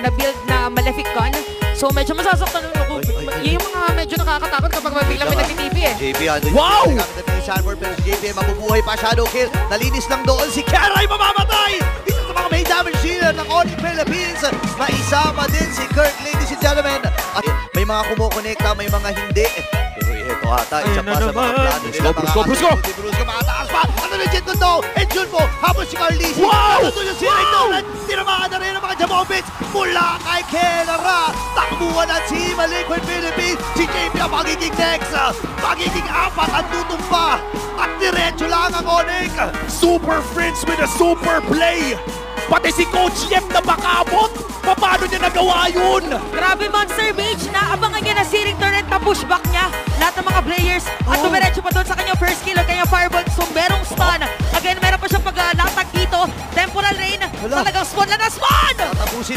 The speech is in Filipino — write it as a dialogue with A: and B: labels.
A: na-build na Maleficon. So medyo masasaktan ako. Yung mga medyo nakakatakot kapag biglang may nag-TV eh.
B: JP, ano
C: Wow!
B: Sanford, pero si JP mabubuhay pa, shadow kill. Nalinis lang doon si Keray, mamamatay! Isa sa mga may damage dealer ng Onyx Philippines. Maisama din si Kirk, ladies and gentlemen. At may mga kumukonekta, may mga hindi. Pero ito ata, isa pa sa mga plano nila.
C: Brusco!
B: Brusco, mataas pa! Ano na dyan doon? And yun po, habang si Carlisi.
C: Wow!
B: Ano doon yung siray doon? Tinamaan na rin ang mga Jabobits mula kay Kenara. Takbuhan at si Maliquid Philippines. Si JP ang magiging next. Magiging apat at tutumpa. At diretso lang ang Onyx.
C: Super Friends with a super play! Pati si Coach Yep na makabot! Paano niya nagawa yun?
A: Grabe Monster Mage, naabangan niya na Searing Torrent na pushback niya. Lahat ng mga players at dumiretso pa doon sa kanyang first kill at kanyang fireball. So merong stun. Again, meron pa siyang paglatag dito. Temporal Rain. Talagang spawn lang na spawn!